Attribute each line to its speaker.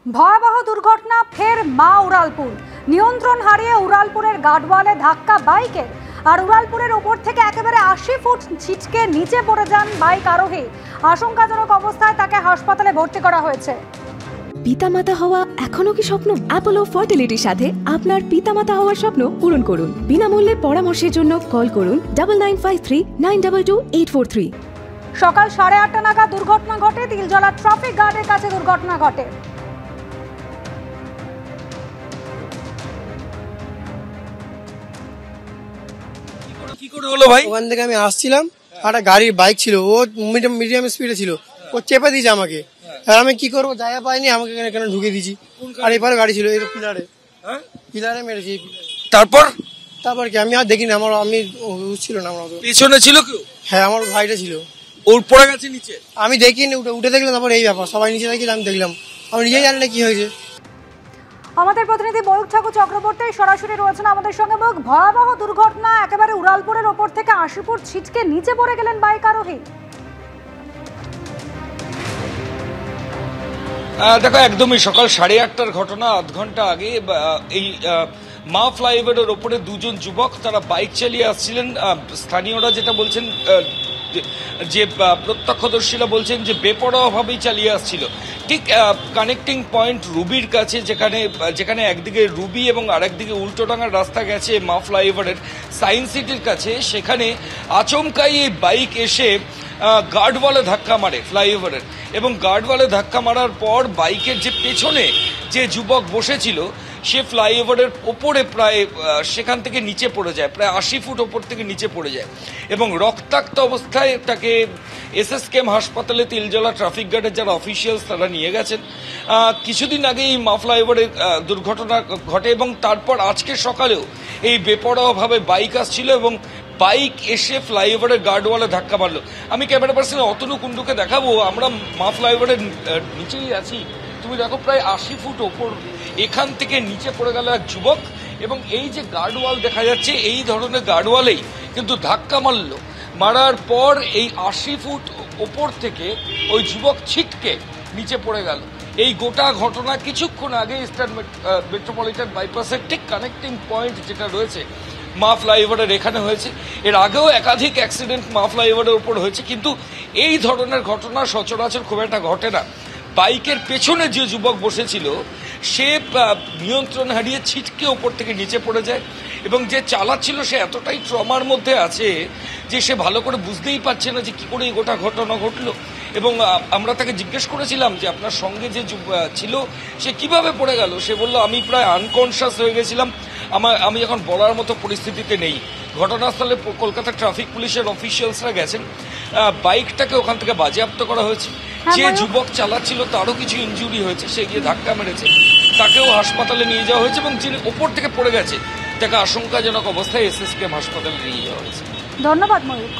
Speaker 1: ভয়াবহ দুর্ঘটনা ফের মা উড়ালপুর। নিয়ন্ত্রণ হারিয়ে উড়ালপুরের গার্ডওয়ালে ধাক্কা বাইকের, আর উড়ালপুরের উপর থেকে একেবারে 80 ফুট ছিটকে নিচে পড়ে যান বাইক আরোহী। আশঙ্কাজনক অবস্থায় তাকে হাসপাতালে ভর্তি করা হয়েছে।
Speaker 2: পিতামাতা হওয়া এখনো কি স্বপ্ন? অ্যাপোলো ফার্টিলিটির সাথে আপনার পিতামাতা হওয়ার স্বপ্ন পূরণ করুন। বিনামূল্যে পরামর্শের জন্য কল করুন 9953922843।
Speaker 1: সকাল 8:30 নাগাদ দুর্ঘটনা ঘটে। তিলজলা ট্রাফিক গার্ডের কাছে দুর্ঘটনা ঘটে।
Speaker 3: কি করে হলো ভাই?
Speaker 4: ওখান থেকে আমি আসছিলাম, একটা গাড়ির বাইক ছিল, ও মিডিয়াম স্পিডে ছিল, ও চেপে দিয়েছে আমাকে। আর আমি কি করবো, জায়গা পাইনি, আমাকে এখানে ঢুকে দিয়েছি। আর এপারে গাড়ি ছিল, এই পিলারে মেরেছি।
Speaker 3: তারপর
Speaker 4: কি আমি আর দেখিনি, আমি ছিল না। আমার
Speaker 3: পিছনে ছিল কেউ?
Speaker 4: হ্যাঁ, আমার ভাইটা ছিল।
Speaker 3: ওর পড়ে গেছে নিচে?
Speaker 4: আমি দেখিনি, উঠে দেখলাম। তারপর এই ব্যাপার, সবাই নিচে দেখি, আমি দেখলাম, আমি নিজেই জানি না কি হয়েছে।
Speaker 1: আমাদের প্রতিনিধি ময়ূক ঠাকুর চক্রবর্তী সরাসরি রয়েছেন আমাদের সঙ্গে। ময়ূক, ভয়াবহ দুর্ঘটনা, একেবারে উড়ালপুরের ওপর থেকে 80 ফুট ছিটকে নিচে পড়ে গেলেন বাইক আরোহী।
Speaker 3: দেখো, একদমই সকাল 8:30টার ঘটনা। আধ ঘন্টা আগে এই মা ফ্লাইওভারের ওপরে দুজন যুবক, তারা বাইক চালিয়ে আসছিলেন। স্থানীয়রা যেটা বলছেন, যে প্রত্যক্ষদর্শীরা বলছেন যে বেপরোয়াভাবেই চালিয়ে আসছিল। ঠিক কানেক্টিং পয়েন্ট রুবির কাছে, যেখানে একদিকে রুবি এবং আরেকদিকে উল্টোডাঙ্গার রাস্তা গেছে মা ফ্লাইওভারের সায়েন্স সিটির কাছে, সেখানে আচমকাই এই বাইক এসে গার্ডওয়ালে ধাক্কা মারে ফ্লাইওভারের। এবং গার্ডওয়ালে ধাক্কা মারার পর বাইকের যে পেছনে যে যুবক বসেছিল, সে ফ্লাইওভারের ওপরে প্রায় সেখান থেকে নিচে পড়ে যায়, প্রায় 80 ফুট ওপর থেকে নিচে পড়ে যায়। এবং রক্তাক্ত অবস্থায় তাকে এসএসকেএম হাসপাতালে তিলজলা ট্রাফিক গার্ডের যারা অফিসিয়ালস তারা নিয়ে গেছেন। কিছুদিন আগে এই মা ফ্লাইওভারে দুর্ঘটনা ঘটে এবং তারপর আজকে সকালেও এই বেপরোয়াভাবে বাইক আসছিল এবং বাইক এসে ফ্লাইওভারের গার্ডওয়ালে ধাক্কা মারলো। আমি ক্যামেরা পার্সন অতনু কুণ্ডুকে দেখাবো, আমরা মা ফ্লাইওভারের নিচেই আছি। তুমি দেখো, প্রায় 80 ফুট ওপর এখান থেকে নিচে পড়ে গেল এক যুবক। এবং এই যে গার্ডওয়াল দেখা যাচ্ছে, এই ধরনের গার্ডওয়ালেই কিন্তু ধাক্কা মারলো। মারার পর এই 80 ফুট ওপর থেকে ওই যুবক ছিটকে নিচে পড়ে গেল। এই গোটা ঘটনা কিছুক্ষণ আগে ইস্টার্ন মেট্রোপলিটন বাইপাসের ঠিক কানেক্টিং পয়েন্ট যেটা রয়েছে মা ফ্লাইওভারের এখানে হয়েছে। এর আগেও একাধিক অ্যাক্সিডেন্ট মা ফ্লাইওভারের উপর হয়েছে, কিন্তু এই ধরনের ঘটনা সচরাচর খুব একটা ঘটে না। বাইকের পেছনে যে যুবক বসেছিল, সে নিয়ন্ত্রণ হারিয়ে ছিটকে ওপর থেকে নিচে পড়ে যায়। এবং যে চালাচ্ছিল সে এতটাই ট্রমার মধ্যে আছে যে সে ভালো করে বুঝতেই পারছে না যে কি করে এই গোটা ঘটনা ঘটলো। এবং আমরা তাকে জিজ্ঞেস করেছিলাম যে আপনার সঙ্গে যে ছিল সে কিভাবে পড়ে গেল। সে বলল, আমি প্রায় আনকনশাস হয়ে গেছিলাম, আমি এখন বলার মতো পরিস্থিতিতে নেই। ঘটনাস্থলে কলকাতা ট্রাফিক পুলিশের অফিসিয়ালসরা গেছেন, বাইকটাকে ওখান থেকে বাজেয়াপ্ত করা হয়েছে। যে যুবক চালাচ্ছিল তারও কিছু ইনজুরি হয়েছে, সে গিয়ে ধাক্কা মেরেছে, তাকেও হাসপাতালে নিয়ে যাওয়া হয়েছে। এবং যিনি ওপর থেকে পড়ে গেছে তাকে আশঙ্কাজনক অবস্থায় এসএসকেএম হাসপাতালে নিয়ে যাওয়া হয়েছে।
Speaker 1: ধন্যবাদ ময়ূক।